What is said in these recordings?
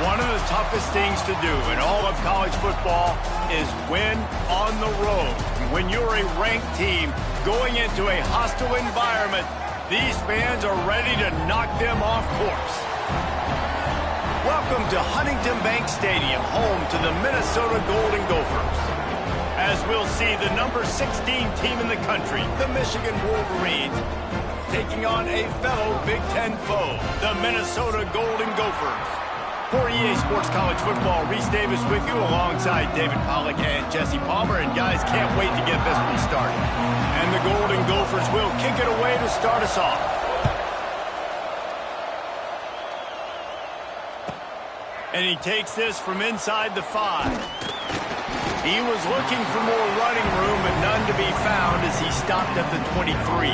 One of the toughest things to do in all of college football is win on the road. When you're a ranked team going into a hostile environment, these fans are ready to knock them off course. Welcome to Huntington Bank Stadium, home to the Minnesota Golden Gophers. As we'll see, the number 16 team in the country, the Michigan Wolverines, taking on a fellow Big Ten foe, the Minnesota Golden Gophers. For EA Sports College Football, Reese Davis with you alongside David Pollack and Jesse Palmer. And guys, can't wait to get this one started. And the Golden Gophers will kick it away to start us off. And he takes this from inside the 5. He was looking for more running room, but none to be found as he stopped at the 23.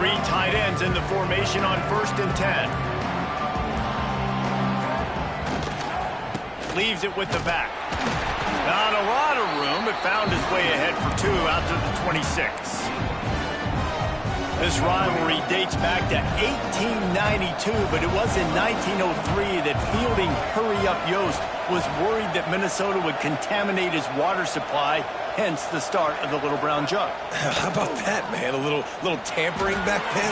Three tight ends in the formation on 1st and 10. Leaves it with the back. Not a lot of room it found its way ahead for 2 out to the 26. This rivalry dates back to 1892, but it was in 1903 that fielding Hurry-Up Yost was worried that Minnesota would contaminate his water supply, hence the start of the Little Brown Jug. How about that, man? A little tampering back then.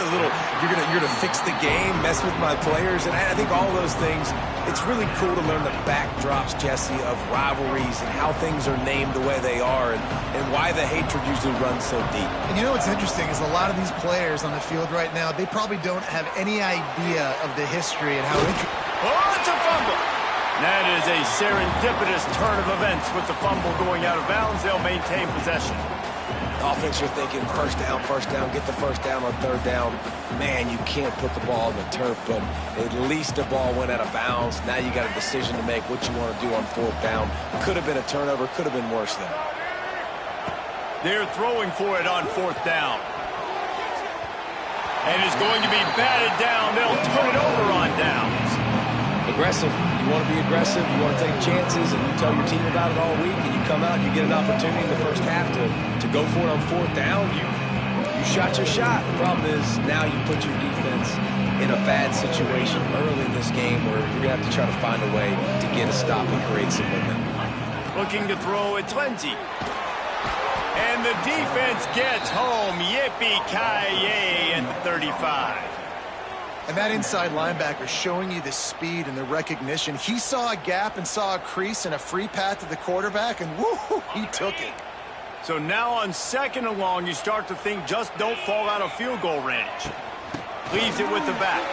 You're gonna fix the game, mess with my players, and I think all those things. It's really cool to learn the backdrops, Jesse, of rivalries and how things are named the way they are, and why the hatred usually runs so deep. And you know what's interesting is a lot of these players on the field right now, they probably don't have any idea of the history and how interesting. Oh, it's a fumble. That is a serendipitous turn of events with the fumble going out of bounds. They'll maintain possession. Offense, you're thinking first down, get the first down on third down. Man, you can't put the ball on the turf, but at least the ball went out of bounds. Now you got a decision to make what you want to do on fourth down. Could have been a turnover, could have been worse there. They're throwing for it on fourth down. And it's going to be batted down. They'll turn it over on downs. Aggressive. You want to be aggressive. You want to take chances, and you tell your team about it all week, and you come out and you get an opportunity in the first half to go for it on fourth down. You shot your shot. The problem is now you put your defense in a bad situation early in this game where you're going to have to try to find a way to get a stop and create some momentum. Looking to throw at 20. And the defense gets home. Yippee-ki-yay at the 35. And that inside linebacker showing you the speed and the recognition. He saw a gap and saw a crease and a free path to the quarterback, and woo, he took it. So now on second and long, you start to think just don't fall out of field goal range. Leaves it with the back.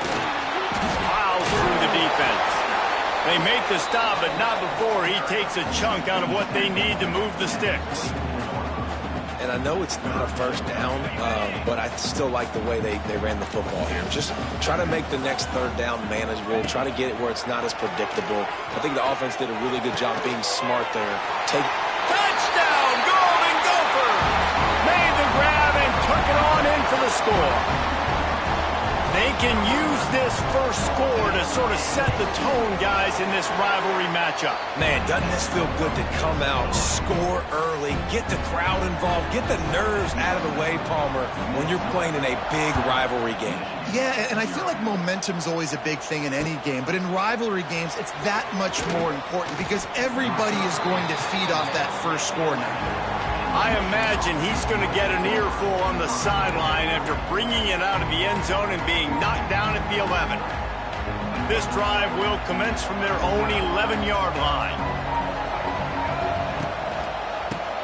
Piles through the defense. They make the stop, but not before he takes a chunk out of what they need to move the sticks. And I know it's not a first down, but I still like the way they ran the football here. Just try to make the next third down manageable. Try to get it where it's not as predictable. I think the offense did a really good job being smart there. Touchdown, Golden Gophers! Made the grab and took it on in for the score. They can use this first score to sort of set the tone, guys, in this rivalry matchup. Man, doesn't this feel good to come out, score early, get the crowd involved, get the nerves out of the way, Palmer, when you're playing in a big rivalry game. Yeah, and I feel like momentum's always a big thing in any game, but in rivalry games, it's that much more important because everybody is going to feed off that first score now. I imagine he's going to get an earful on the sideline after bringing it out of the end zone and being knocked down at the 11. This drive will commence from their own 11-yard line.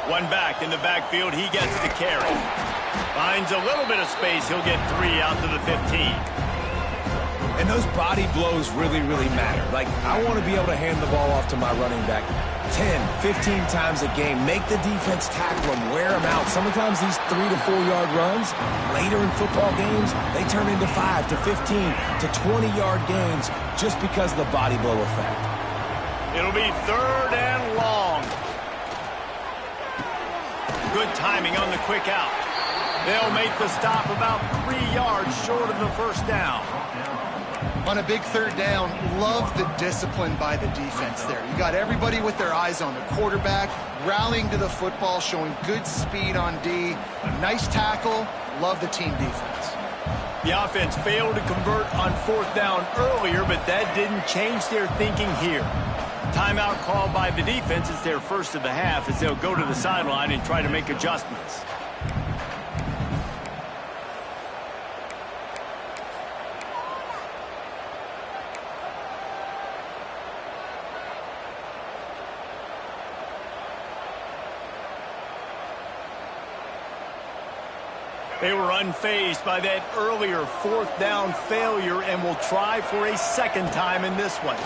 One back in the backfield. He gets the carry. Finds a little bit of space. He'll get 3 out to the 15. And those body blows really, really matter. Like, I want to be able to hand the ball off to my running back 10, 15 times a game. Make the defense tackle them, wear them out. Sometimes these 3 to 4 yard runs, later in football games, they turn into 5 to 15 to 20-yard gains just because of the body blow effect. It'll be third and long. Good timing on the quick out. They'll make the stop about 3 yards short of the first down. On a big third down, love the discipline by the defense there. You got everybody with their eyes on the quarterback, rallying to the football, showing good speed on D. A nice tackle. Love the team defense. The offense failed to convert on fourth down earlier, but that didn't change their thinking here. Timeout called by the defense is their first of the half as they'll go to the sideline and try to make adjustments. They were unfazed by that earlier fourth down failure and will try for a second time in this one.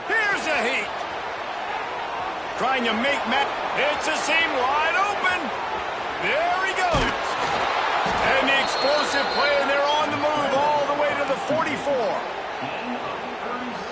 Here's a heat. Trying to make Matt. It's a seam wide open. There he goes. And the explosive play, and they're on the move all the way to the 44.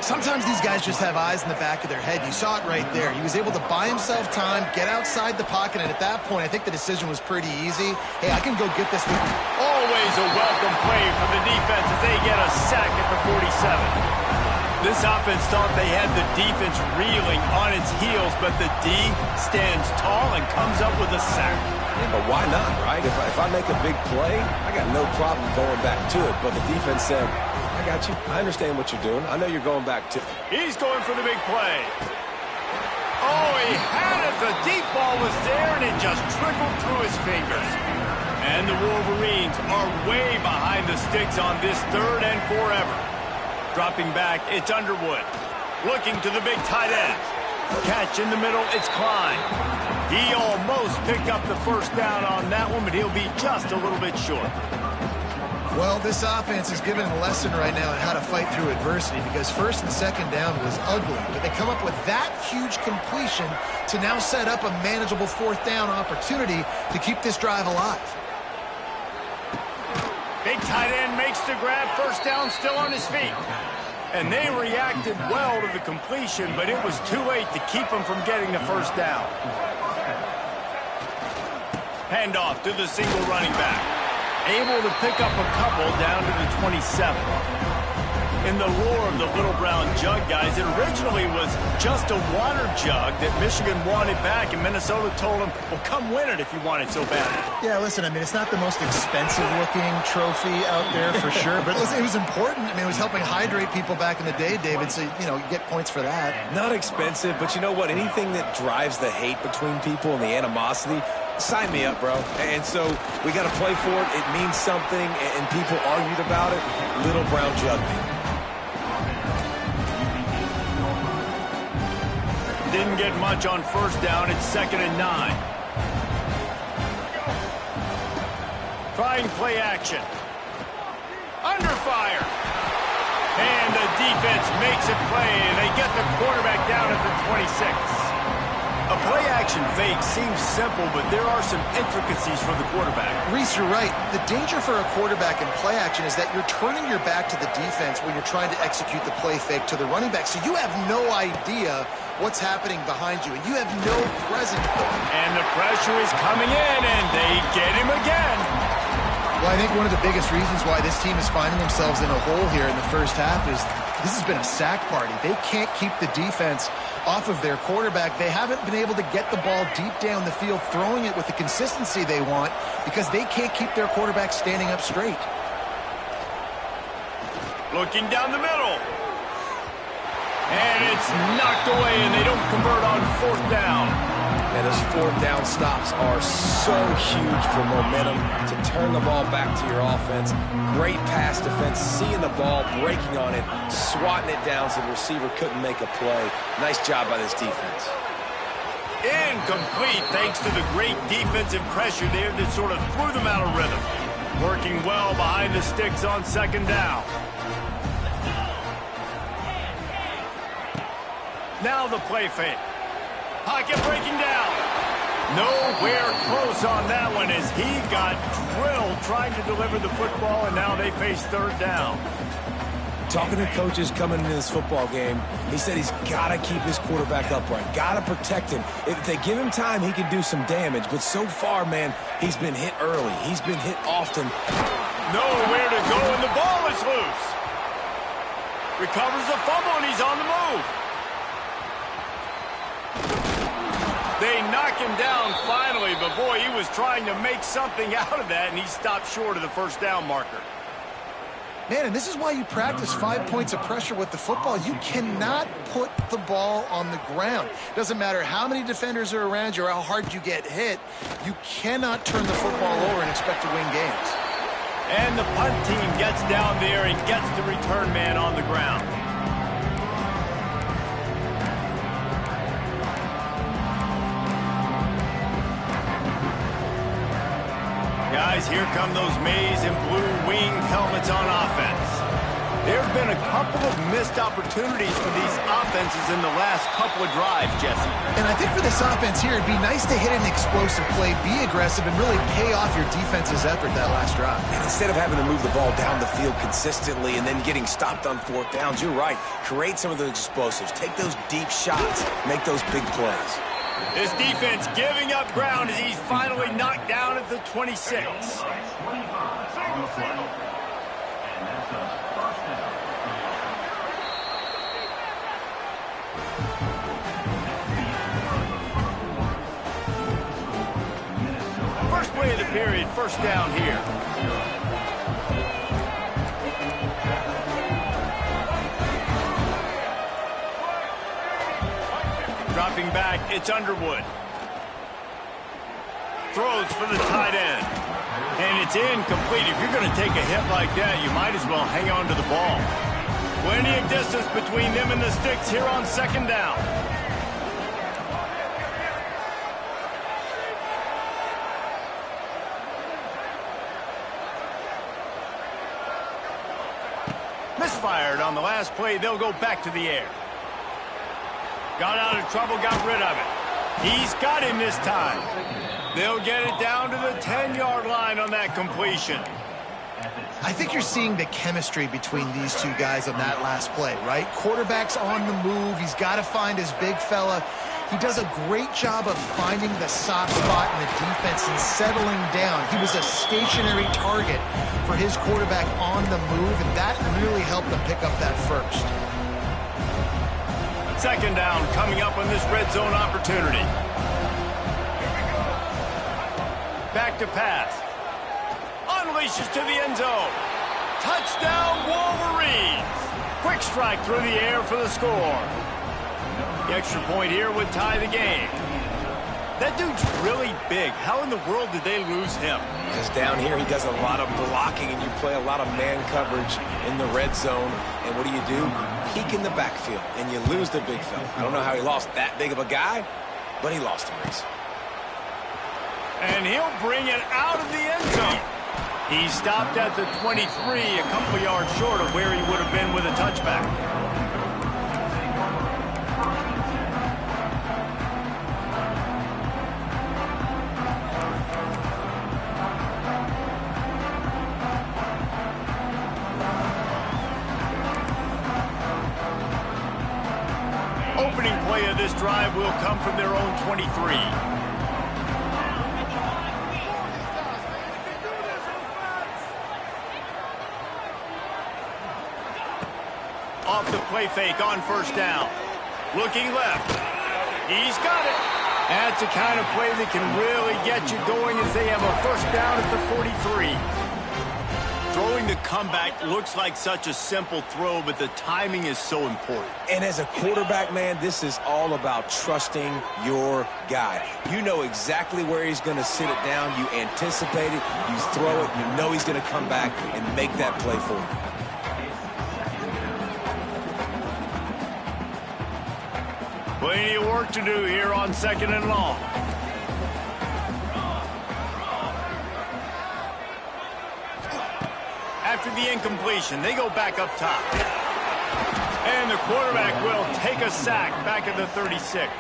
Sometimes these guys just have eyes in the back of their head. You saw it right there. He was able to buy himself time, get outside the pocket, and at that point, I think the decision was pretty easy. Hey, I can go get this one. Always a welcome play for the defense as they get a sack at the 47. This offense thought they had the defense reeling on its heels, but the D stands tall and comes up with a sack. Yeah, but why not, right? If I make a big play, I got no problem going back to it. But the defense said, I got you. I understand what you're doing. I know you're going back to... He's going for the big play. Oh, he had it. The deep ball was there, and it just trickled through his fingers. And the Wolverines are way behind the sticks on this 3rd and forever. Dropping back, it's Underwood. Looking to the big tight end. Catch in the middle, it's Klein. He almost picked up the first down on that one, but he'll be just a little bit short. Well, this offense is giving a lesson right now on how to fight through adversity, because 1st and 2nd down was ugly, but they come up with that huge completion to now set up a manageable 4th down opportunity to keep this drive alive. Big tight end makes the grab, 1st down, still on his feet. And they reacted well to the completion, but it was too late to keep them from getting the 1st down. Handoff to the single running back. Able to pick up a couple down to the 27. In the lore of the Little Brown Jug, guys, it originally was just a water jug that Michigan wanted back, and Minnesota told them, well, come win it if you want it so bad. Yeah, listen, I mean, it's not the most expensive-looking trophy out there for sure, but listen, it was important. I mean, it was helping hydrate people back in the day, David, so, you know, you get points for that. Not expensive, but you know what? Anything that drives the hate between people and the animosity, sign me up, bro. And so we got to play for it. It means something, and people argued about it. Little Brown Jug. Didn't get much on 1st down. It's 2nd and 9. Trying play action. Under fire. And the defense makes it play, and they get the quarterback down at the 26. A play-action fake seems simple, but there are some intricacies for the quarterback. Reese, you're right. The danger for a quarterback in play action is that you're turning your back to the defense when you're trying to execute the play fake to the running back. So you have no idea what's happening behind you, and you have no presence. And the pressure is coming in, and they get him again. Well, I think one of the biggest reasons why this team is finding themselves in a hole here in the 1st half is this has been a sack party. They can't keep the defense off of their quarterback. They haven't been able to get the ball deep down the field, throwing it with the consistency they want, because they can't keep their quarterback standing up straight. Looking down the middle. And it's knocked away, and they don't convert on 4th down. And those 4th down stops are so huge for momentum to turn the ball back to your offense. Great pass defense, seeing the ball, breaking on it, swatting it down so the receiver couldn't make a play. Nice job by this defense. Incomplete, thanks to the great defensive pressure there that sort of threw them out of rhythm. Working well behind the sticks on 2nd down. Now the play fake. Pocket breaking down. Nowhere close on that one as he got drilled trying to deliver the football, and now they face 3rd down. Talking to coaches coming into this football game, he said he's got to keep his quarterback upright, got to protect him. If they give him time, he can do some damage. But so far, man, he's been hit early. He's been hit often. Nowhere to go, and the ball is loose. Recovers the fumble, and he's on the move. They knock him down finally, but boy, he was trying to make something out of that, and he stopped short of the 1st down marker. Man, and this is why you practice 5 points of pressure with the football. You cannot put the ball on the ground. Doesn't matter how many defenders are around you or how hard you get hit, you cannot turn the football over and expect to win games. And the punt team gets down there and gets the return man on the ground. Guys, here come those maize and blue winged helmets on offense. There have been a couple of missed opportunities for these offenses in the last couple of drives, Jesse. And I think for this offense here, it'd be nice to hit an explosive play, be aggressive, and really pay off your defense's effort that last drive. And instead of having to move the ball down the field consistently and then getting stopped on 4th downs, you're right. Create some of those explosives. Take those deep shots. Make those big plays. This defense giving up ground as he's finally knocked down at the 26. First play of the period, first down here. Dropping back, it's Underwood. Throws for the tight end. And it's incomplete. If you're going to take a hit like that, you might as well hang on to the ball. Plenty of distance between them and the sticks here on second down. Misfired on the last play. They'll go back to the air. Got out of trouble, got rid of it. He's got him this time. They'll get it down to the 10-yard line on that completion. I think you're seeing the chemistry between these two guys on that last play, right? Quarterback's on the move. He's got to find his big fella. He does a great job of finding the soft spot in the defense and settling down. He was a stationary target for his quarterback on the move, and that really helped them pick up that first. Second down coming up on this red zone opportunity. Back to pass. Unleashes to the end zone. Touchdown, Wolverines. Quick strike through the air for the score. The extra point here would tie the game. That dude's really big. How in the world did they lose him? Because down here he does a lot of blocking, and you play a lot of man coverage in the red zone. And what do? Peek in the backfield, and you lose the big fella. I don't know how he lost that big of a guy, but he lost him, Reese. And he'll bring it out of the end zone. He stopped at the 23, a couple yards short of where he would have been with a touchback. Opening play of this drive will come from their own 23. Off the play fake on first down. Looking left. He's got it. That's the kind of play that can really get you going as they have a first down at the 43. Throwing the comeback looks like such a simple throw, but the timing is so important. And as a quarterback, man, this is all about trusting your guy. You know exactly where he's going to sit it down. You anticipate it. You throw it. You know he's going to come back and make that play for you. Plenty of work to do here on second and long. After the incompletion, they go back up top. And the quarterback will take a sack back at the 36.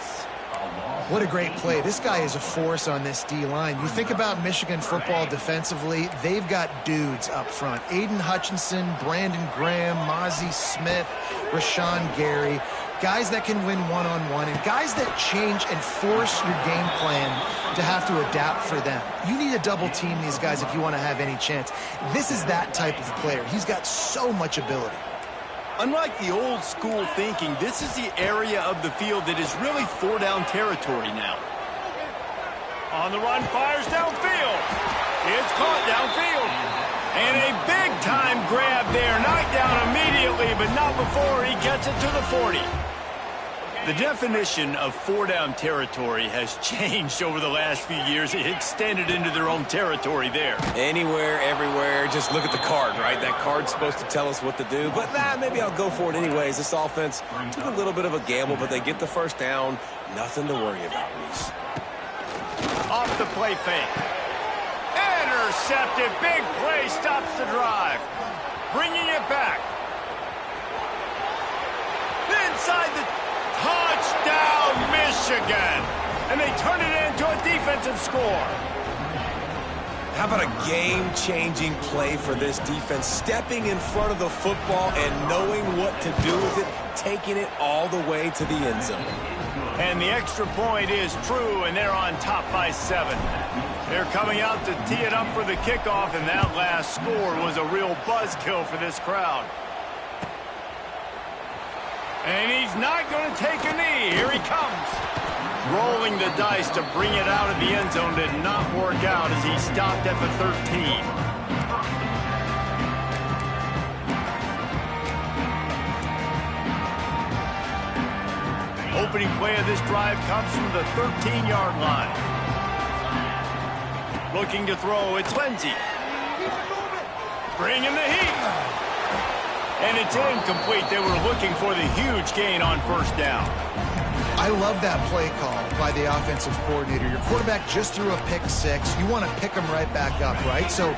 What a great play. This guy is a force on this D-line. You think about Michigan football defensively, they've got dudes up front. Aiden Hutchinson, Brandon Graham, Mozzie Smith, Rashawn Gary. Guys that can win one-on-one and guys that change and force your game plan to have to adapt for them. You need to double team these guys if you want to have any chance. This is that type of player. He's got so much ability. Unlike the old school thinking, this is the area of the field that is really four-down territory now. On the run, fires downfield. It's caught downfield. And a big-time grab there. Knocked down immediately, but not before he gets it to the 40. The definition of four-down territory has changed over the last few years. It extended into their own territory there. Anywhere, everywhere, just look at the card, right? That card's supposed to tell us what to do, but maybe I'll go for it anyways. This offense took a little bit of a gamble, but they get the first down. Nothing to worry about, Reese. Off the play fake. Intercepted. Big play stops the drive. Bringing it back. Inside the touchdown, Michigan. And they turn it into a defensive score. How about a game-changing play for this defense? Stepping in front of the football and knowing what to do with it, taking it all the way to the end zone. And the extra point is true, and they're on top by 7. They're coming out to tee it up for the kickoff, and that last score was a real buzzkill for this crowd. And he's not going to take a knee. Here he comes. Rolling the dice to bring it out of the end zone did not work out as he stopped at the 13. Opening play of this drive comes from the 13-yard line. Looking to throw, it's Lindsey. Bringing the heat. And it's incomplete. They were looking for the huge gain on first down. I love that play call by the offensive coordinator. Your quarterback just threw a pick six. You want to pick him right back up, right? So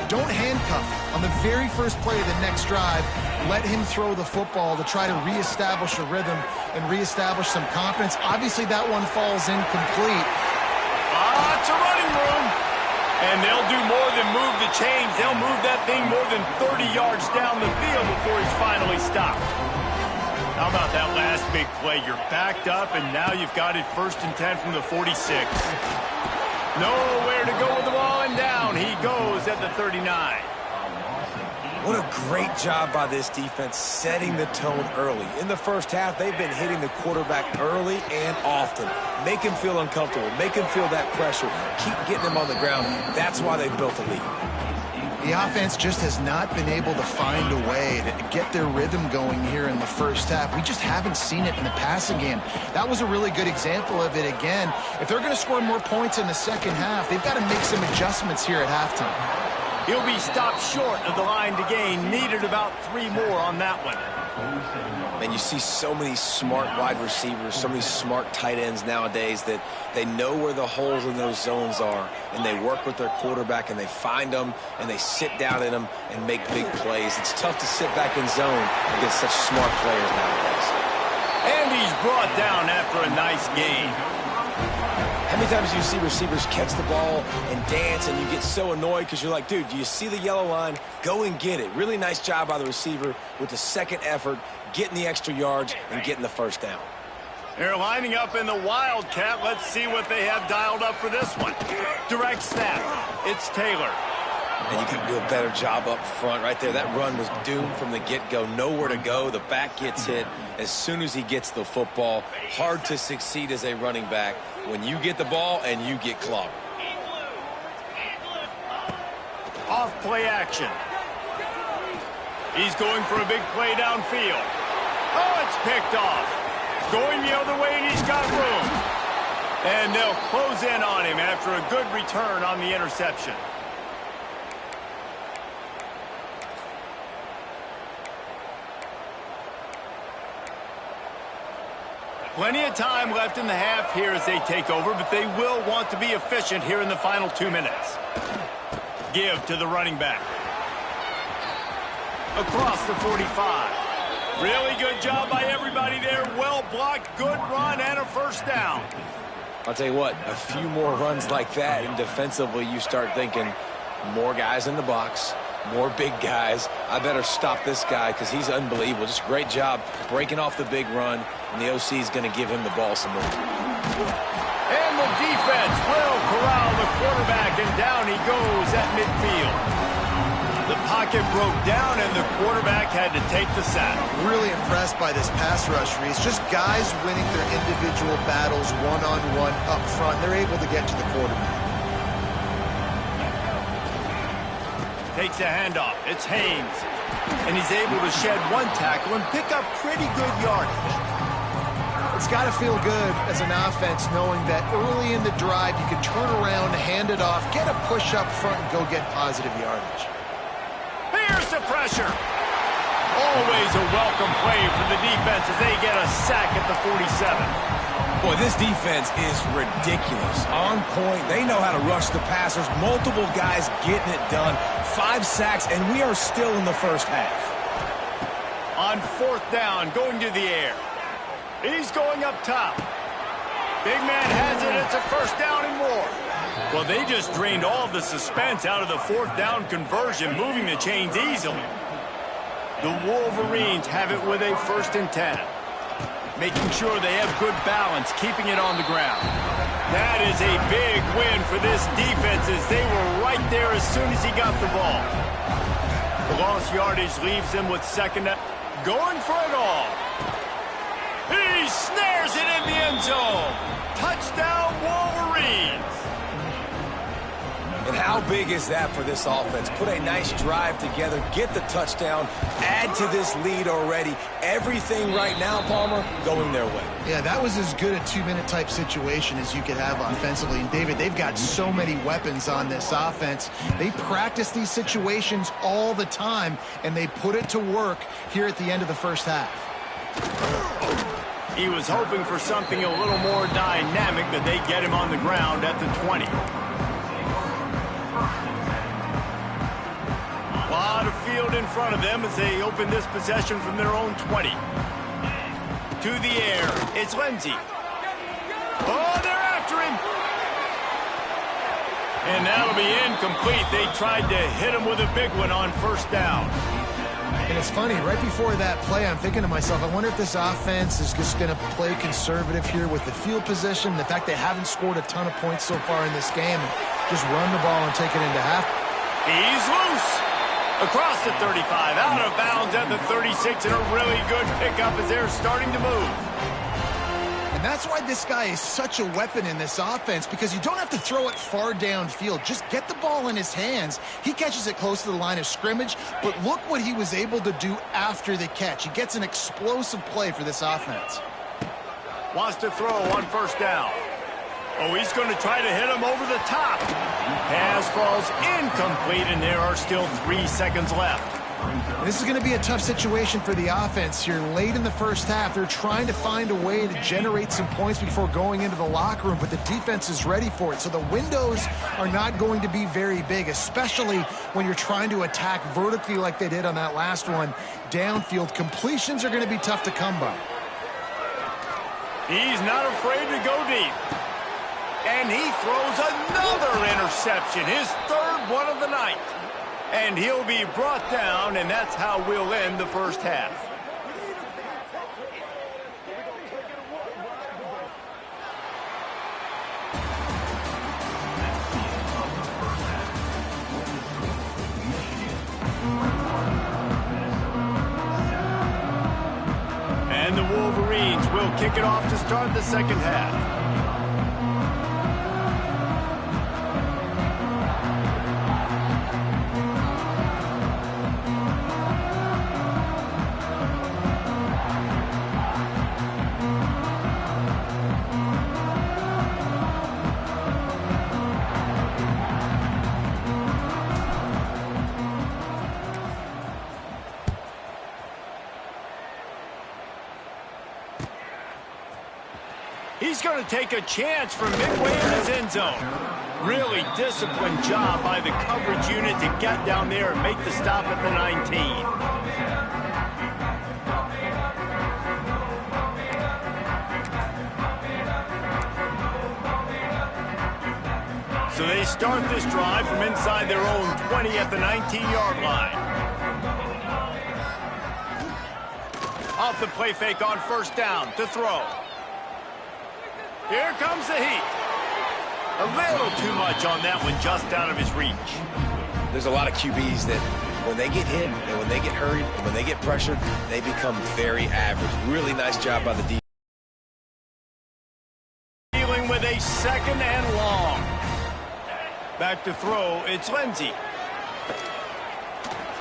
don't handcuff him. On the very first play of the next drive, let him throw the football to try to reestablish a rhythm and reestablish some confidence. Obviously, that one falls incomplete. Lots of running room. And they'll do more than move the chains. They'll move that thing more than 30 yards down the field before he's finally stopped. How about that last big play? You're backed up, and now you've got it 1st and 10 from the 46. Nowhere to go with the ball, and down he goes at the 39. What a great job by this defense setting the tone early. In the first half, they've been hitting the quarterback early and often. Make him feel uncomfortable. Make him feel that pressure. Keep getting him on the ground. That's why they built a lead. The offense just has not been able to find a way to get their rhythm going here in the first half. We just haven't seen it in the passing game. That was a really good example of it again. If they're going to score more points in the second half, they've got to make some adjustments here at halftime. He'll be stopped short of the line to gain. Needed about 3 more on that one. And you see so many smart wide receivers, so many smart tight ends nowadays that they know where the holes in those zones are, and they work with their quarterback, and they find them, and they sit down in them and make big plays. It's tough to sit back in zone against such smart players nowadays. And he's brought down after a nice gain. How many times do you see receivers catch the ball and dance, and you get so annoyed because you're like, dude, do you see the yellow line? Go and get it. Really nice job by the receiver with the second effort, getting the extra yards and getting the first down. They're lining up in the Wildcat. Let's see what they have dialed up for this one. Direct snap. It's Taylor. And you can do a better job up front right there. That run was doomed from the get-go. Nowhere to go. The back gets hit as soon as he gets the football. Hard to succeed as a running back when you get the ball and you get clogged. Off play action. He's going for a big play downfield. Oh, it's picked off. Going the other way, and he's got room. And they'll close in on him after a good return on the interception. Plenty of time left in the half here as they take over, but they will want to be efficient here in the final 2 minutes. Give to the running back. Across the 45. Really good job by everybody there. Well blocked, good run, and a first down. I'll tell you what, a few more runs like that, and defensively you start thinking more guys in the box, more big guys. I better stop this guy because he's unbelievable. Just great job breaking off the big run, and the OC is going to give him the ball some more. And the defense will corral the quarterback, and down he goes at midfield. The pocket broke down, and the quarterback had to take the sack. Really impressed by this pass rush, Reese. Just guys winning their individual battles one-on-one up front. They're able to get to the quarterback. Takes a handoff. It's Haynes. And he's able to shed one tackle and pick up pretty good yardage. It's got to feel good as an offense knowing that early in the drive you can turn around, hand it off, get a push up front, and go get positive yardage. Here's the pressure. Always a welcome play for the defense as they get a sack at the 47. Boy, this defense is ridiculous. On point. They know how to rush the passers. Multiple guys getting it done. 5 sacks, and we are still in the first half. On 4th down, going to the air. He's going up top. Big man has it. It's a first down and more. Well, they just drained all of the suspense out of the 4th down conversion, moving the chains easily. The Wolverines have it with a 1st and 10. Making sure they have good balance, keeping it on the ground. That is a big win for this defense as they were right there as soon as he got the ball. The lost yardage leaves them with 2nd down. Going for it all. He snares it in the end zone. Touchdown, Wolverines. And how big is that for this offense? Put a nice drive together, get the touchdown, add to this lead already. Everything right now, Palmer, going their way. Yeah, that was as good a two-minute type situation as you could have offensively. And, David, they've got so many weapons on this offense. They practice these situations all the time, and they put it to work here at the end of the first half. He was hoping for something a little more dynamic, but they get him on the ground at the 20. A lot of field in front of them as they open this possession from their own 20. To the air, it's Lindsey. Oh, they're after him. And that'll be incomplete. They tried to hit him with a big one on first down. And it's funny, right before that play, I'm thinking to myself, I wonder if this offense is just going to play conservative here with the field position, the fact they haven't scored a ton of points so far in this game, and just run the ball and take it into half. He's loose. Across the 35, out of bounds at the 36, and a really good pickup as they're starting to move. And that's why this guy is such a weapon in this offense, because you don't have to throw it far downfield. Just get the ball in his hands. He catches it close to the line of scrimmage, but look what he was able to do after the catch. He gets an explosive play for this offense. Wants to throw on first down. Oh, he's going to try to hit him over the top. Pass falls incomplete, and there are still 3 seconds left. This is going to be a tough situation for the offense here. Late in the first half, they're trying to find a way to generate some points before going into the locker room, but the defense is ready for it. So the windows are not going to be very big, especially when you're trying to attack vertically like they did on that last one. Downfield completions are going to be tough to come by. He's not afraid to go deep. And he throws another interception, his third one of the night. And he'll be brought down, and that's how we'll end the first half. And the Wolverines will kick it off to start the second half. He's going to take a chance from midway in his end zone. Really disciplined job by the coverage unit to get down there and make the stop at the 19. So they start this drive from inside their own 20 at the 19-yard line. Off the play fake on first down to throw. Here comes the heat. A little too much on that one, just out of his reach. There's a lot of QBs that when they get hit and when they get hurried and when they get pressured, they become very average. Really nice job by the defense. Dealing with a second and long. Back to throw, it's Lindsey.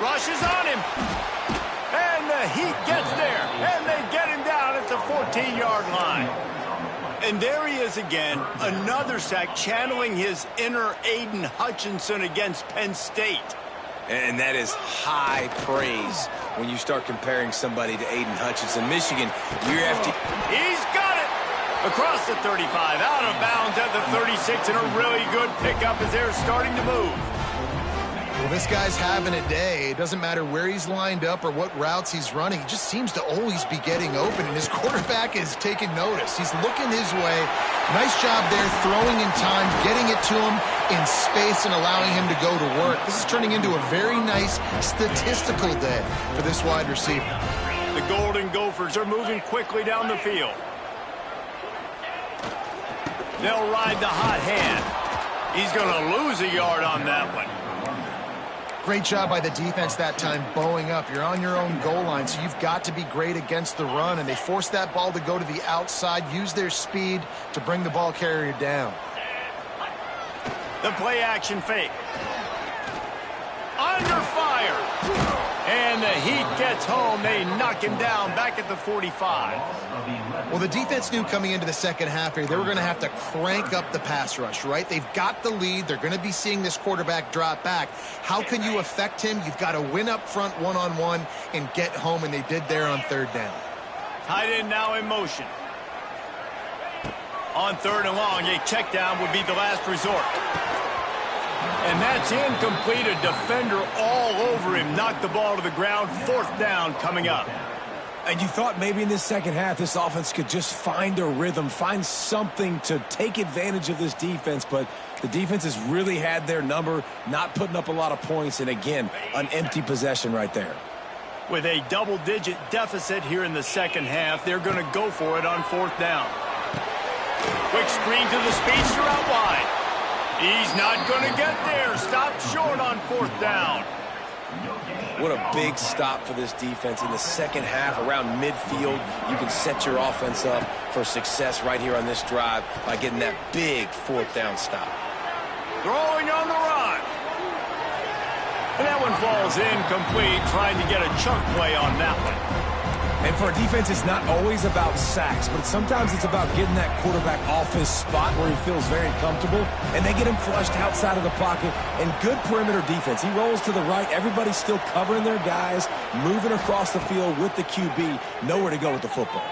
Rushes on him. And the heat gets there. And they get him down at the 14-yard line. And there he is again, another sack, channeling his inner Aiden Hutchinson against Penn State. And that is high praise when you start comparing somebody to Aiden Hutchinson. Michigan, year after... He's got it! Across the 35, out of bounds at the 36, and a really good pickup as they're starting to move. Well, this guy's having a day. It doesn't matter where he's lined up or what routes he's running. He just seems to always be getting open, and his quarterback is taking notice. He's looking his way. Nice job there, throwing in time, getting it to him in space and allowing him to go to work. This is turning into a very nice statistical day for this wide receiver. The Golden Gophers are moving quickly down the field. They'll ride the hot hand. He's going to lose a yard on that one. Great job by the defense that time, bowing up. You're on your own goal line, so you've got to be great against the run, and they forced that ball to go to the outside, use their speed to bring the ball carrier down. The play action fake. Under fire. And the Heat gets home. They knock him down back at the 45. Well, the defense knew coming into the second half here they were going to have to crank up the pass rush, right? They've got the lead. They're going to be seeing this quarterback drop back. How can you affect him? You've got to win up front one-on-one and get home, and they did there on third down. Tight end now in motion. On third and long, a check down would be the last resort. And that's incomplete. A defender all over him. Knocked the ball to the ground. Fourth down coming up. And you thought maybe in this second half this offense could just find a rhythm, find something to take advantage of this defense, but the defense has really had their number, not putting up a lot of points, and again, an empty possession right there. With a double-digit deficit here in the second half, they're going to go for it on fourth down. Quick screen to the speedster out wide. He's not going to get there. Stopped short on fourth down. What a big stop for this defense in the second half around midfield. You can set your offense up for success right here on this drive by getting that big fourth down stop. Throwing on the run. And that one falls incomplete, trying to get a chunk play on that one. And for a defense, it's not always about sacks, but sometimes it's about getting that quarterback off his spot where he feels very comfortable, and they get him flushed outside of the pocket, and good perimeter defense. He rolls to the right. Everybody's still covering their guys, moving across the field with the QB, nowhere to go with the football.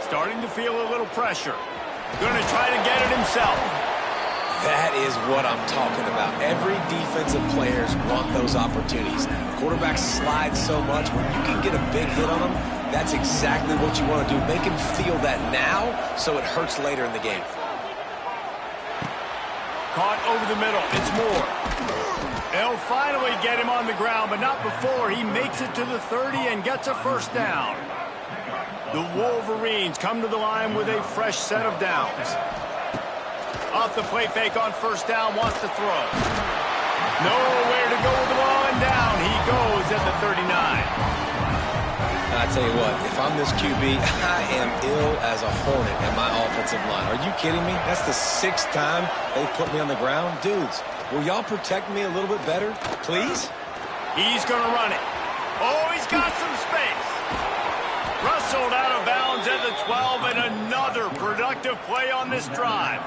Starting to feel a little pressure. Going to try to get it himself. That is what I'm talking about. Every defensive players want those opportunities. Quarterbacks slide so much. When you can get a big hit on them, that's exactly what you want to do. Make him feel that now so it hurts later in the game. Caught over the middle. It's Moore. They'll finally get him on the ground, but not before he makes it to the 30 and gets a first down. The Wolverines come to the line with a fresh set of downs. Off the play fake on first down, wants to throw. Nowhere to go with the ball, and down he goes at the 39. I tell you what, if I'm this QB, I am ill as a hornet at my offensive line. Are you kidding me? That's the 6th time they put me on the ground. Dudes, will y'all protect me a little bit better, please? He's going to run it. Oh, he's got some space. Rustled out of bounds at the 12, and another productive play on this drive.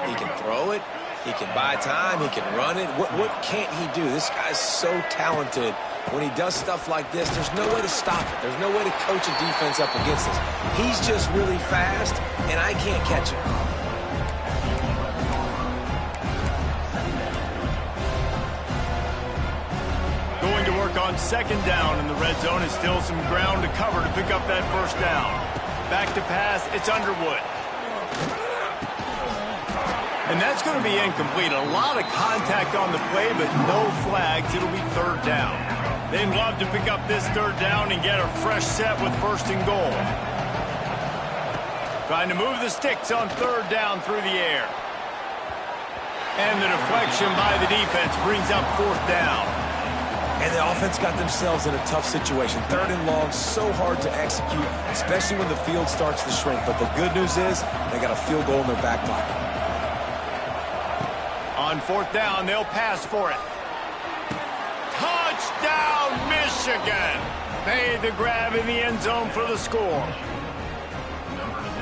He can throw it. He can buy time. He can run it. What can't he do? This guy's so talented. When he does stuff like this, there's no way to stop it. There's no way to coach a defense up against this. He's just really fast, and I can't catch him. Going to work on second down in the red zone, and still some ground to cover to pick up that first down. Back to pass, it's Underwood. And that's going to be incomplete. A lot of contact on the play, but no flags. It'll be third down. They'd love to pick up this third down and get a fresh set with first and goal. Trying to move the sticks on third down through the air. And the deflection by the defense brings up fourth down. And the offense got themselves in a tough situation. Third and long, so hard to execute, especially when the field starts to shrink. But the good news is they got a field goal in their back pocket. On fourth down, they'll pass for it. Touchdown, Michigan! Made the grab in the end zone for the score.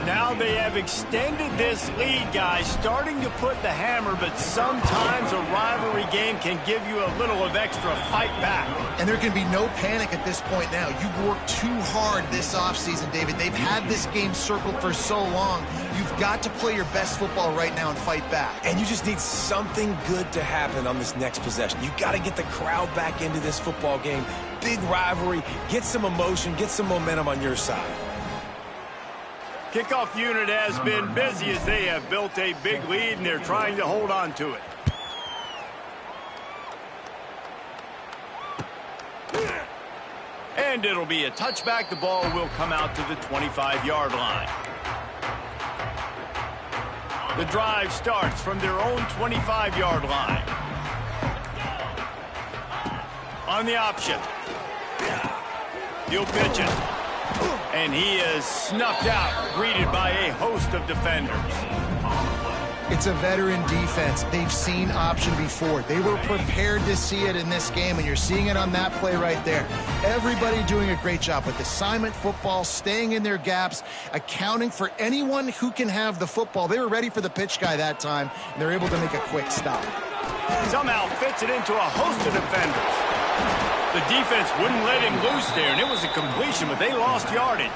Now they have extended this lead, guys, starting to put the hammer, but sometimes a rivalry game can give you a little of extra fight back. And there can be no panic at this point now. You've worked too hard this offseason, David. They've had this game circled for so long. You've got to play your best football right now and fight back. And you just need something good to happen on this next possession. You got to get the crowd back into this football game. Big rivalry. Get some emotion. Get some momentum on your side. Kickoff unit has been busy as they have built a big lead, and they're trying to hold on to it. And it'll be a touchback. The ball will come out to the 25-yard line. The drive starts from their own 25-yard line. On the option. He'll pitch it. And he is snuffed out, greeted by a host of defenders. It's a veteran defense. They've seen option before. They were prepared to see it in this game, and you're seeing it on that play right there. Everybody doing a great job with assignment football, staying in their gaps, accounting for anyone who can have the football. They were ready for the pitch guy that time, and they're able to make a quick stop. Somehow fits it into a host of defenders. The defense wouldn't let him loose there, and it was a completion, but they lost yardage.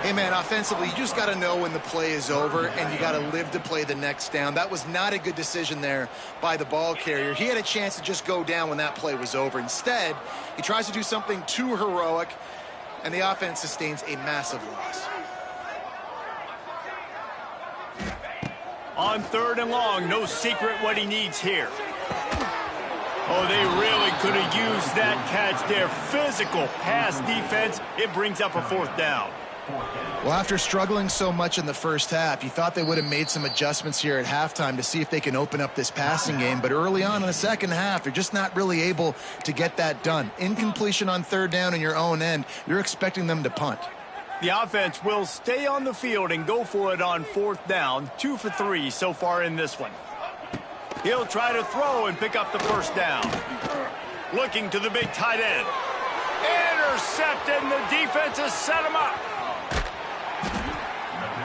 Hey, man, offensively, you just got to know when the play is over, and you got to live to play the next down. That was not a good decision there by the ball carrier. He had a chance to just go down when that play was over. Instead, he tries to do something too heroic, and the offense sustains a massive loss. On 3rd and long, no secret what he needs here. Oh, they really could have used that catch there. Physical pass defense. It brings up a 4th down. Well, after struggling so much in the first half, you thought they would have made some adjustments here at halftime to see if they can open up this passing game. But early on in the second half, they're just not really able to get that done. Incompletion on 3rd down in your own end, you're expecting them to punt. The offense will stay on the field and go for it on 4th down. 2 for 3 so far in this one. He'll try to throw and pick up the 1st down. Looking to the big tight end. Intercepted, and the defense has set him up.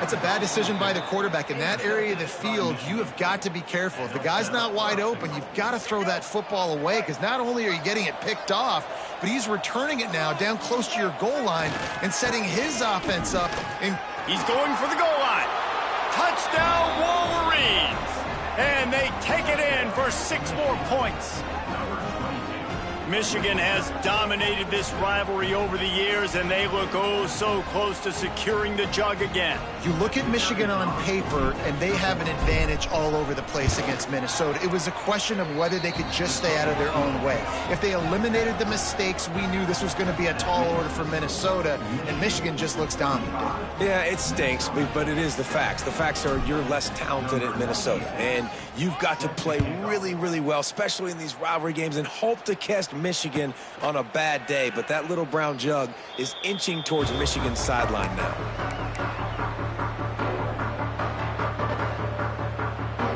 That's a bad decision by the quarterback. In that area of the field, you have got to be careful. If the guy's not wide open, you've got to throw that football away, because not only are you getting it picked off, but he's returning it now down close to your goal line and setting his offense up. And he's going for the goal line. Touchdown, Wolverines! And they take it in for 6 more points. Michigan has dominated this rivalry over the years, and they look oh so close to securing the jug again. You look at Michigan on paper, and they have an advantage all over the place against Minnesota. It was a question of whether they could just stay out of their own way. If they eliminated the mistakes, we knew this was going to be a tall order for Minnesota, and Michigan just looks dominant. Yeah, it stinks, but it is the facts. The facts are you're less talented at Minnesota, and you've got to play really, really well, especially in these rivalry games, and hope to catch Michigan on a bad day. But that little brown jug is inching towards Michigan's sideline now.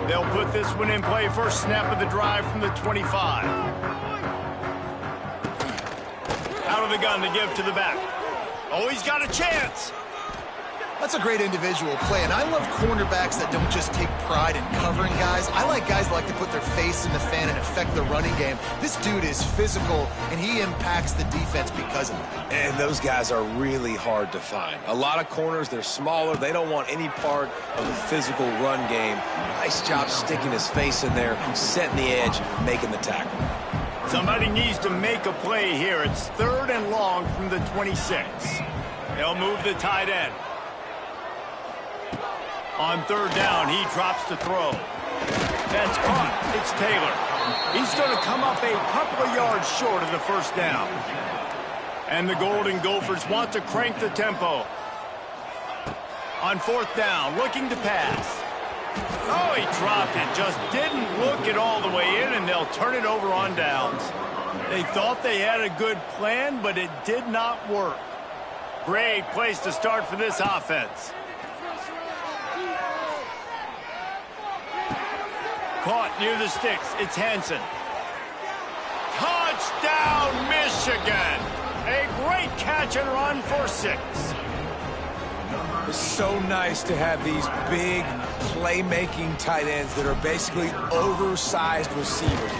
They'll put this one in play. First snap of the drive from the 25. Out of the gun to give to the back. Oh, he's got a chance. That's a great individual play, and I love cornerbacks that don't just take pride in covering guys. I like guys that like to put their face in the fan and affect the running game. This dude is physical, and he impacts the defense because of it. And those guys are really hard to find. A lot of corners, they're smaller. They don't want any part of the physical run game. Nice job sticking his face in there, setting the edge, making the tackle. Somebody needs to make a play here. It's 3rd and long from the 26. They'll move the tight end. On 3rd down, he drops to throw. That's caught. It's Taylor. He's going to come up a couple of yards short of the 1st down. And the Golden Gophers want to crank the tempo. On 4th down, looking to pass. Oh, he dropped it. Just didn't look it all the way in, and they'll turn it over on downs. They thought they had a good plan, but it did not work. Great place to start for this offense. Caught near the sticks. It's Hansen. Touchdown, Michigan! A great catch and run for 6. It's so nice to have these big playmaking tight ends that are basically oversized receivers.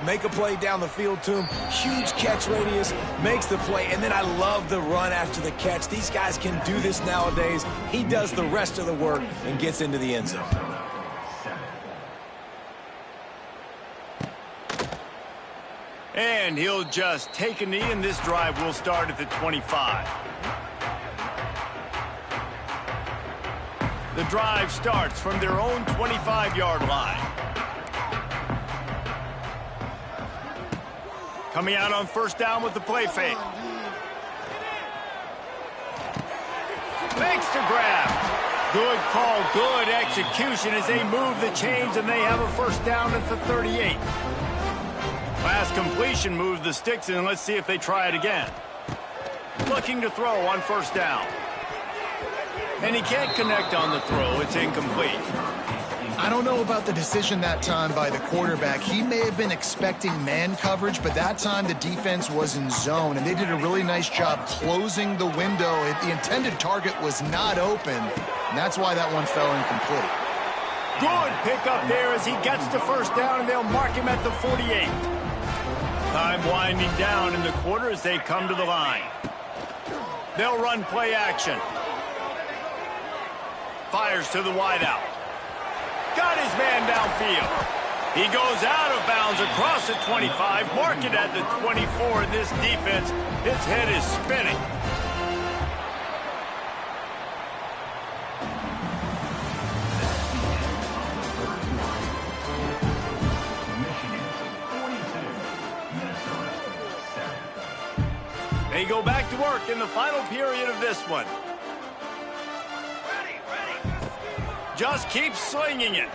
Make a play down the field to him, huge catch radius, makes the play, and then I love the run after the catch. These guys can do this nowadays. He does the rest of the work and gets into the end zone. And he'll just take a knee, and this drive will start at the 25. The drive starts from their own 25-yard line. Coming out on 1st down with the play fake. Makes the grab. Good call, good execution as they move the chains, and they have a 1st down at the 38. Last completion moved the sticks in. Let's see if they try it again. Looking to throw on first down. And he can't connect on the throw. It's incomplete. I don't know about the decision that time by the quarterback. He may have been expecting man coverage, but that time the defense was in zone, and they did a really nice job closing the window. The intended target was not open, and that's why that one fell incomplete. Good pickup there as he gets to first down, and they'll mark him at the 48. Time winding down in the quarter as they come to the line. They'll run play action. Fires to the wideout. Got his man downfield. He goes out of bounds across the 25, mark it at the 24. This defense, its head is spinning. They go back to work in the final period of this one. Just keeps slinging it.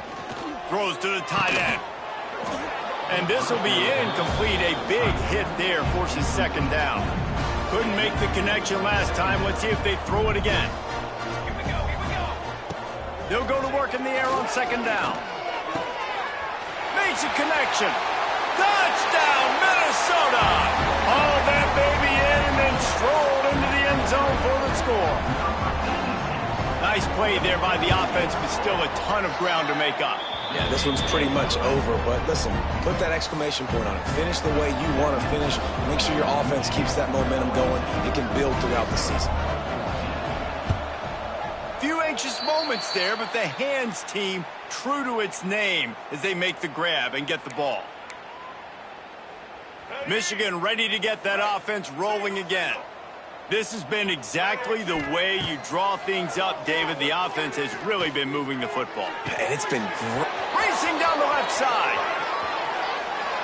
Throws to the tight end. And this will be incomplete. A big hit there forces second down. Couldn't make the connection last time. Let's see if they throw it again. Here we go. They'll go to work in the air on second down. Makes a connection. Touchdown, Minnesota! Hauled that baby in and then strolled into the end zone for the score. Nice play there by the offense, but still a ton of ground to make up. Yeah, this one's pretty much over, but listen, put that exclamation point on it. Finish the way you want to finish. Make sure your offense keeps that momentum going. It can build throughout the season. Few anxious moments there, but the hands team true to its name as they make the grab and get the ball. Michigan ready to get that offense rolling again. This has been exactly the way you draw things up, David. The offense has really been moving the football. And it's been great. Racing down the left side.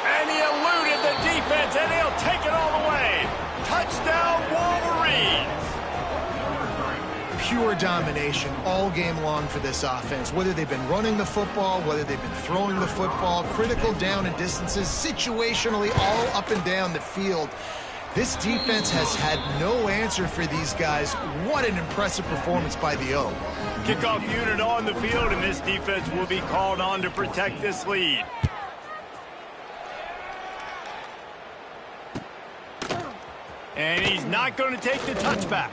And he eluded the defense, and he'll take it all the way. Touchdown, Wolverines. Pure domination all game long for this offense. Whether they've been running the football, whether they've been throwing the football, critical down and distances, situationally all up and down the field. This defense has had no answer for these guys. What an impressive performance by the O. Kickoff unit on the field, and this defense will be called on to protect this lead. And he's not going to take the touchback.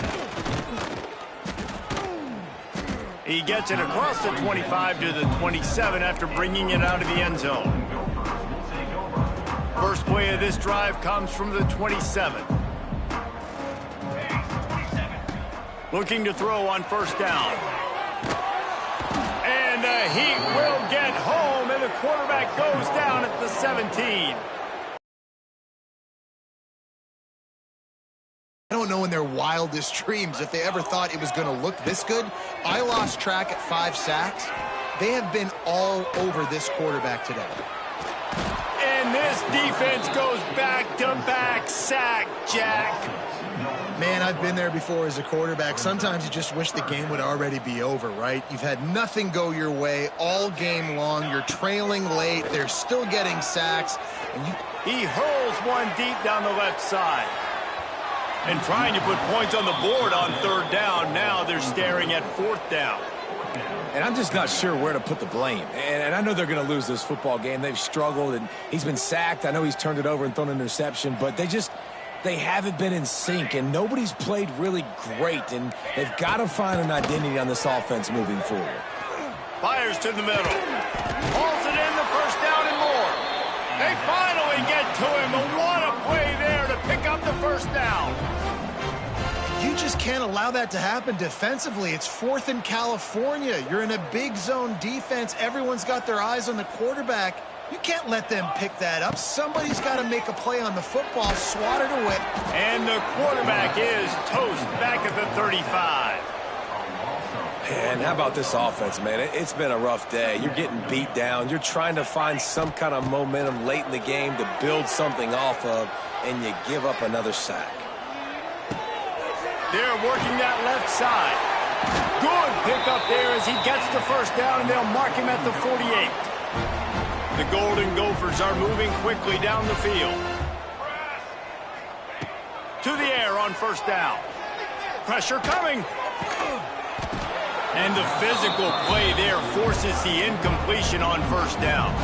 He gets it across the 25 to the 27 after bringing it out of the end zone. First play of this drive comes from the 27. Looking to throw on first down. And the Heat will get home, and the quarterback goes down at the 17. I don't know in their wildest dreams if they ever thought it was going to look this good. I lost track at 5 sacks. They have been all over this quarterback today. And this defense goes back-to-back sack, Jack. Man, I've been there before as a quarterback. Sometimes you just wish the game would already be over, right? You've had nothing go your way all game long. You're trailing late. They're still getting sacks. And he hurls one deep down the left side. And trying to put points on the board on third down. Now they're staring at fourth down. And I'm just not sure where to put the blame. And I know they're going to lose this football game. They've struggled, and he's been sacked. I know he's turned it over and thrown an interception, but they haven't been in sync, and nobody's played really great, and they've got to find an identity on this offense moving forward. Fires to the middle. Hauls it in, the first down and more. They finally get to him, and what a play there to pick up the first down. You just can't allow that to happen defensively. It's 4th in California. You're in a big zone defense. Everyone's got their eyes on the quarterback. You can't let them pick that up. Somebody's got to make a play on the football, swat it away. And the quarterback is toast back at the 35. And how about this offense, man? It's been a rough day. You're getting beat down. You're trying to find some kind of momentum late in the game to build something off of, and you give up another sack. They're working that left side. Good pickup there as he gets the first down, and they'll mark him at the 48. The Golden Gophers are moving quickly down the field. To the air on first down. Pressure coming. And the physical play there forces the incompletion on first down.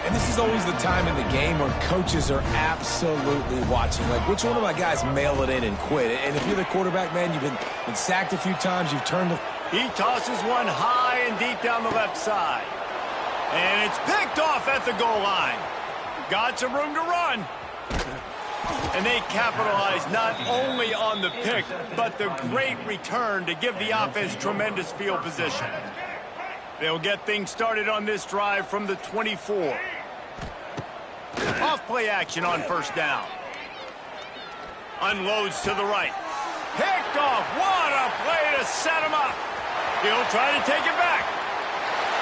And this is always the time in the game where coaches are absolutely watching. Like, which one of my guys mail it in and quit? And if you're the quarterback, man, you've been sacked a few times. You've turned the... He tosses one high and deep down the left side. And it's picked off at the goal line. Got some room to run. And they capitalize not only on the pick, but the great return to give the offense tremendous field position. They'll get things started on this drive from the 24. Off play action on first down. Unloads to the right. Picked off. What a play to set him up. He'll try to take it back.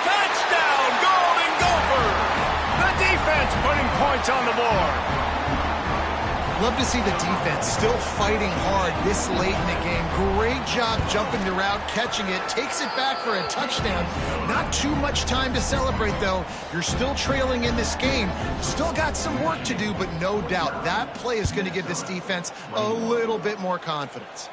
Touchdown, Golden Gophers. The defense putting points on the board. Love to see the defense still fighting hard this late in the game. Great job jumping the route, catching it, takes it back for a touchdown. Not too much time to celebrate, though. You're still trailing in this game. Still got some work to do, but no doubt that play is going to give this defense a little bit more confidence.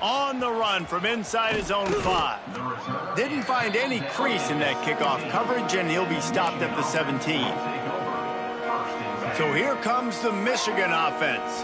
On the run from inside his own 5. Didn't find any crease in that kickoff coverage, and he'll be stopped at the 17. So here comes the Michigan offense.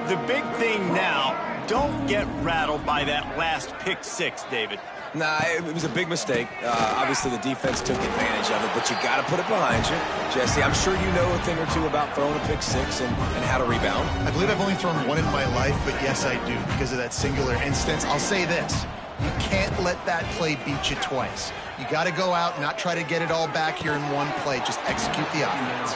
The big thing now, don't get rattled by that last pick six, David. Nah, it was a big mistake. Obviously, the defense took advantage of it, but you got to put it behind you. Jesse, I'm sure you know a thing or two about throwing a pick six and how to rebound. I believe I've only thrown one in my life, but yes, I do, because of that singular instance. I'll say this. You can't let that play beat you twice. You got to go out and not try to get it all back here in one play. Just execute the offense.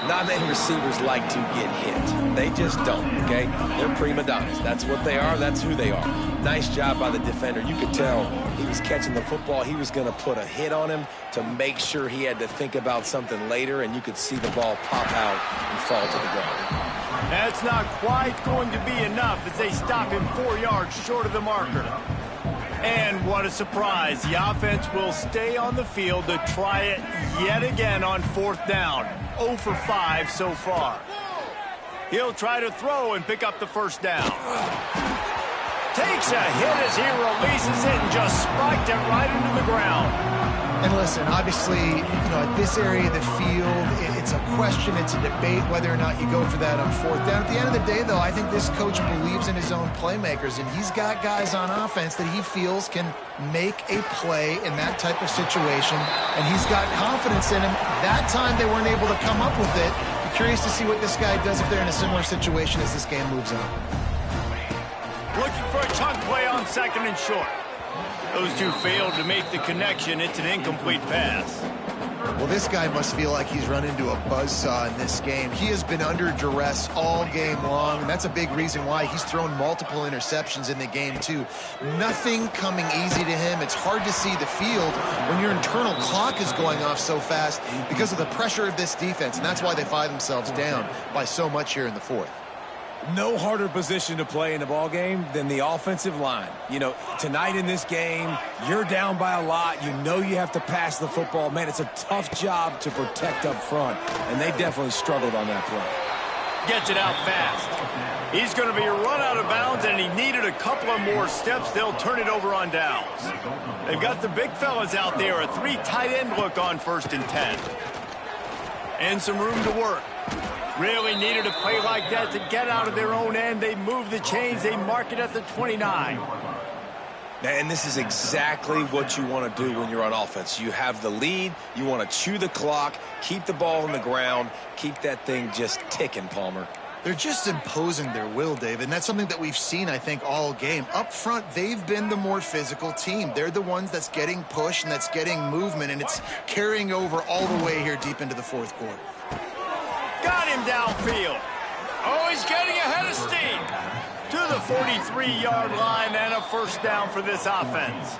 Not many receivers like to get hit. They just don't, okay? They're prima donnas. That's what they are. That's who they are. Nice job by the defender. You could tell he was catching the football. He was going to put a hit on him to make sure he had to think about something later, and you could see the ball pop out and fall to the ground. That's not quite going to be enough as they stop him 4 yards short of the marker. And what a surprise. The offense will stay on the field to try it yet again on fourth down. 0 for 5 so far. He'll try to throw and pick up the first down. Takes a hit as he releases it and just spiked it right into the ground. And listen, obviously, at this area of the field, it's a question, it's a debate whether or not you go for that on fourth down. At the end of the day, though, I think this coach believes in his own playmakers, and he's got guys on offense that he feels can make a play in that type of situation, and he's got confidence in him. That time they weren't able to come up with it. Be curious to see what this guy does if they're in a similar situation as this game moves on. Looking for a chunk play on second and short. Those two failed to make the connection. It's an incomplete pass. Well, this guy must feel like he's run into a buzzsaw in this game. He has been under duress all game long, and that's a big reason why he's thrown multiple interceptions in the game, too. Nothing coming easy to him. It's hard to see the field when your internal clock is going off so fast because of the pressure of this defense, and that's why they find themselves down by so much here in the fourth. No harder position to play in the ball game than the offensive line. Tonight in this game, you're down by a lot. You know you have to pass the football. Man, it's a tough job to protect up front, and they definitely struggled on that play. Gets it out fast. He's going to be run out of bounds, and he needed a couple of more steps. They'll turn it over on downs. They've got the big fellas out there, a 3 tight end look on 1st and 10. And some room to work. Really needed a play like that to get out of their own end. They move the chains. They mark it at the 29. And this is exactly what you want to do when you're on offense. You have the lead. You want to chew the clock, keep the ball on the ground, keep that thing just ticking, Palmer. They're just imposing their will, David, and that's something that we've seen, I think, all game. Up front, they've been the more physical team. They're the ones that's getting pushed and that's getting movement, and it's carrying over all the way here deep into the fourth quarter. Got him downfield. Oh, he's getting ahead of steam. To the 43-yard line and a first down for this offense.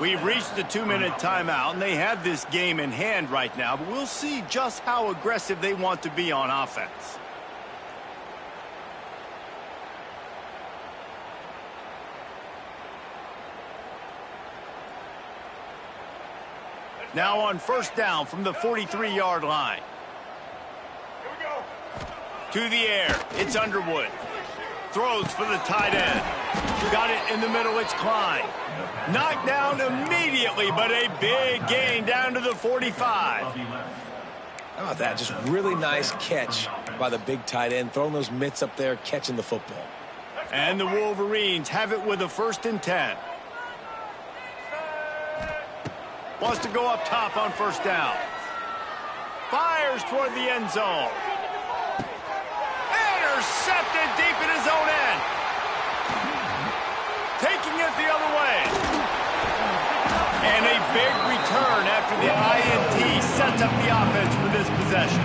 We've reached the 2-minute timeout, and they have this game in hand right now, but we'll see just how aggressive they want to be on offense. Now on first down from the 43-yard line. To the air, it's Underwood. Throws for the tight end. Got it in the middle, it's Klein. Knocked down immediately, but a big gain down to the 45. How about that? Just really nice catch by the big tight end, throwing those mitts up there, catching the football. And the Wolverines have it with a 1st and 10. Wants to go up top on first down. Fires toward the end zone. Intercepted deep in his own end. Taking it the other way. And a big return after the INT sets up the offense for this possession.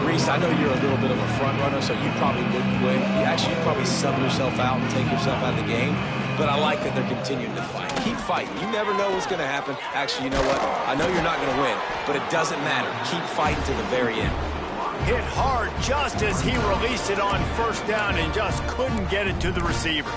Reese, I know you're a little bit of a front runner, so you probably would quit. You'd probably sub yourself out and take yourself out of the game. But I like that they're continuing to fight. Keep fighting. You never know what's going to happen. Actually, you know what? I know you're not going to win, but it doesn't matter. Keep fighting to the very end. Hit hard just as he released it on first down and just couldn't get it to the receiver.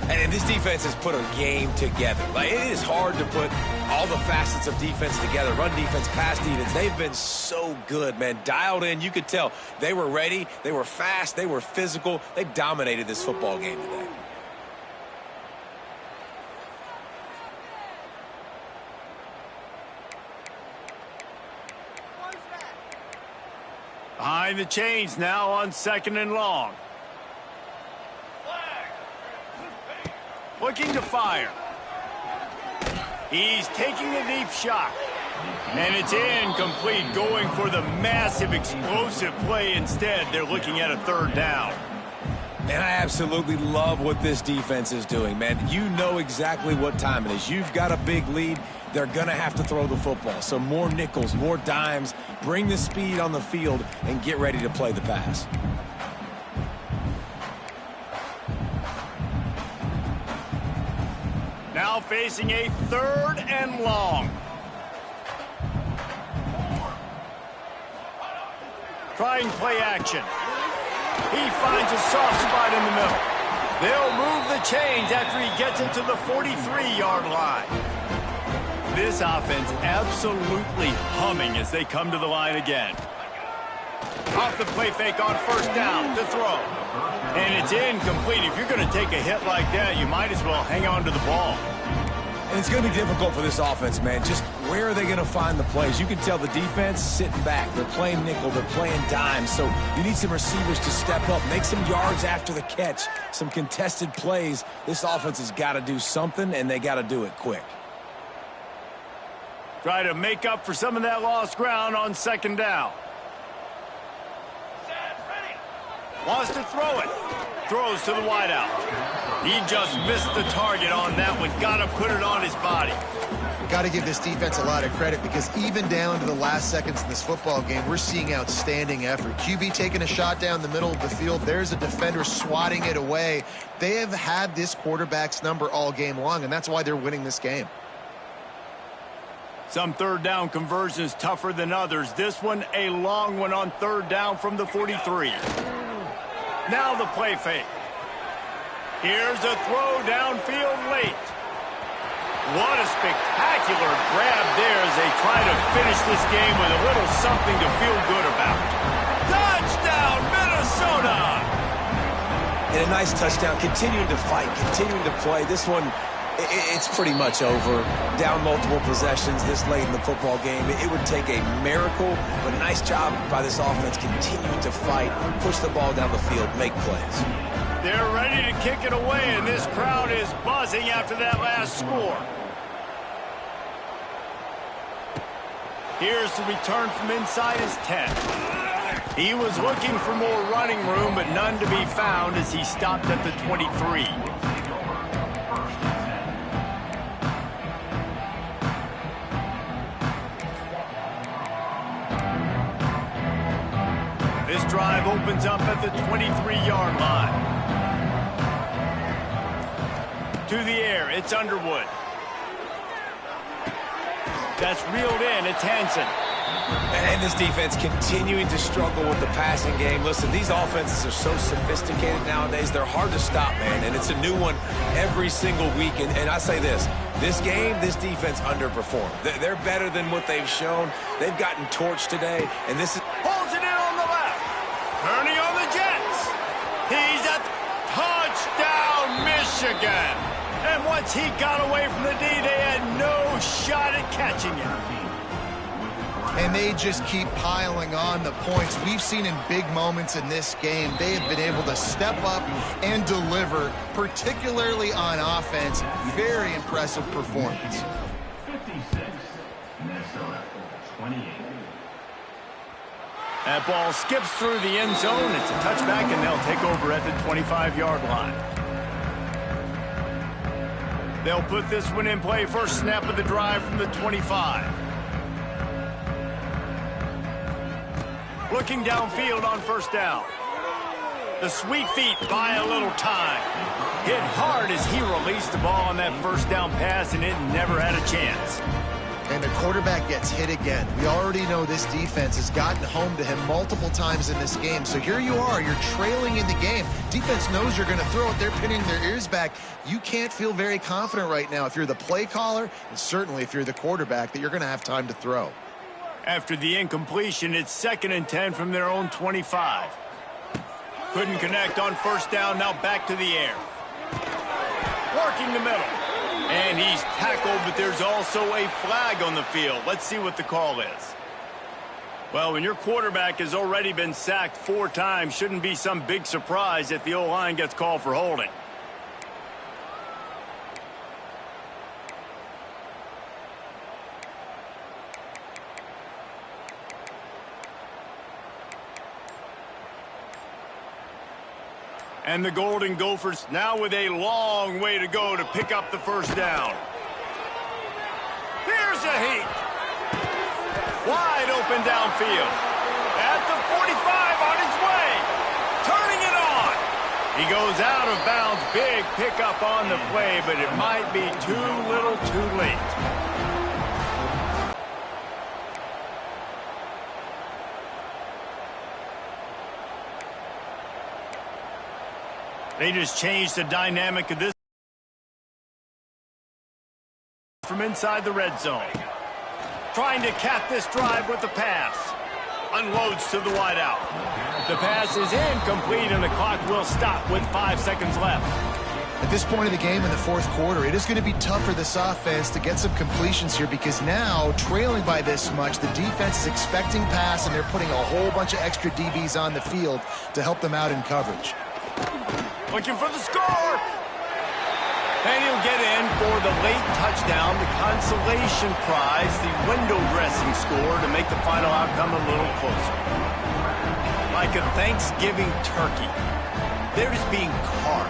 And this defense has put a game together. Like, it is hard to put all the facets of defense together. Run defense, pass defense. They've been so good, man. Dialed in. You could tell they were ready. They were fast. They were physical. They dominated this football game today. Behind the chains now on 2nd and long. Looking to fire. He's taking a deep shot. And it's incomplete, going for the massive explosive play instead. They're looking at a 3rd down. And I absolutely love what this defense is doing, man. You know exactly what time it is. You've got a big lead. They're going to have to throw the football. So more nickels, more dimes. Bring the speed on the field and get ready to play the pass. Now facing a 3rd and long. Trying play action. He finds a soft spot in the middle. They'll move the chains after he gets into the 43-yard line. This offense absolutely humming as they come to the line again. Off the play fake on first down to throw. And it's incomplete. If you're going to take a hit like that, you might as well hang on to the ball. And it's going to be difficult for this offense, man. Just where are they going to find the plays? You can tell the defense sitting back. They're playing nickel. They're playing dime. So you need some receivers to step up, make some yards after the catch, some contested plays. This offense has got to do something, and they got to do it quick. Try to make up for some of that lost ground on 2nd down. Wants to throw it. Throws to the wideout. He just missed the target on that one. Got to put it on his body. Got to give this defense a lot of credit because even down to the last seconds of this football game, we're seeing outstanding effort. QB taking a shot down the middle of the field. There's a defender swatting it away. They have had this quarterback's number all game long, and that's why they're winning this game. Some 3rd down conversions tougher than others. This one a long one on 3rd down from the 43. Now the play fake. Here's a throw downfield late. What a spectacular grab there as they try to finish this game with a little something to feel good about. Touchdown, Minnesota! And a nice touchdown, continuing to fight, continuing to play. This one, it's pretty much over. Down multiple possessions this late in the football game. It would take a miracle, but nice job by this offense continuing to fight, push the ball down the field, make plays. They're ready to kick it away, and this crowd is buzzing after that last score. Here's the return from inside his 10. He was looking for more running room, but none to be found as he stopped at the 23. This drive opens up at the 23-yard line. To the air, it's Underwood. That's reeled in, it's Hansen. And this defense continuing to struggle with the passing game. Listen, these offenses are so sophisticated nowadays. They're hard to stop, man, and it's a new one every single week. And I say this game, this defense underperformed. They're better than what they've shown. They've gotten torched today, and this is... Pulls it in on the left. Turning on the Jets. He's at touchdown, Michigan. And once he got away from the D, they had no shot at catching him. And they just keep piling on the points. We've seen in big moments in this game, they have been able to step up and deliver, particularly on offense. Very impressive performance. 56, Minnesota, 28. That ball skips through the end zone. It's a touchback, and they'll take over at the 25-yard line. They'll put this one in play first snap of the drive from the 25. Looking downfield on first down. The sweet feet buy a little time. Hit hard as he released the ball on that first down pass, and it never had a chance. And the quarterback gets hit again. We already know this defense has gotten home to him multiple times in this game. So here you are, you're trailing in the game. Defense knows you're going to throw it. They're pinning their ears back. You can't feel very confident right now if you're the play caller, and certainly if you're the quarterback, that you're going to have time to throw. After the incompletion, it's 2nd and 10 from their own 25. Couldn't connect on first down, now back to the air. Working the middle. And he's tackled, but there's also a flag on the field. Let's see what the call is. Well, when your quarterback has already been sacked 4 times, shouldn't be some big surprise if the O-line gets called for holding. And the Golden Gophers now with a long way to go to pick up the first down. Here's a heat. Wide open downfield. At the 45 on his way. Turning it on. He goes out of bounds. Big pickup on the play, but it might be too little too late. They just changed the dynamic of this from inside the red zone. Trying to cap this drive with the pass. Unloads to the wideout. The pass is incomplete, and the clock will stop with 5 seconds left. At this point of the game in the fourth quarter, it is going to be tough for this offense to get some completions here because now, trailing by this much, the defense is expecting pass, and they're putting a whole bunch of extra DBs on the field to help them out in coverage. Looking for the score. And he'll get in for the late touchdown, the consolation prize, the window dressing score to make the final outcome a little closer. Like a Thanksgiving turkey, they're just being carved.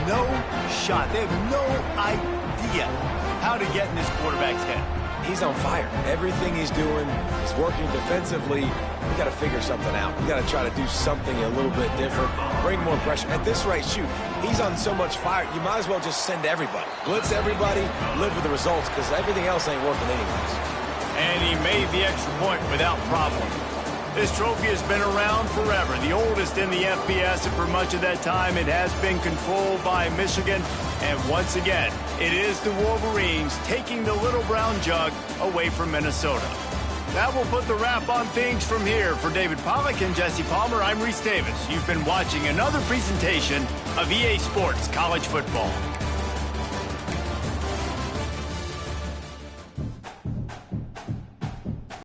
No shot. They have no idea how to get in this quarterback's head. He's on fire. Everything he's doing is working defensively. We got to figure something out. We got to try to do something a little bit different, bring more pressure. At this rate, shoot, he's on so much fire, you might as well just send everybody. Blitz everybody, live with the results, because everything else ain't working anyways. And he made the extra point without problem. This trophy has been around forever, the oldest in the FBS, and for much of that time it has been controlled by Michigan. And once again, it is the Wolverines taking the little brown jug away from Minnesota. That will put the wrap on things from here. For David Pollack and Jesse Palmer, I'm Reese Davis. You've been watching another presentation of EA Sports College Football.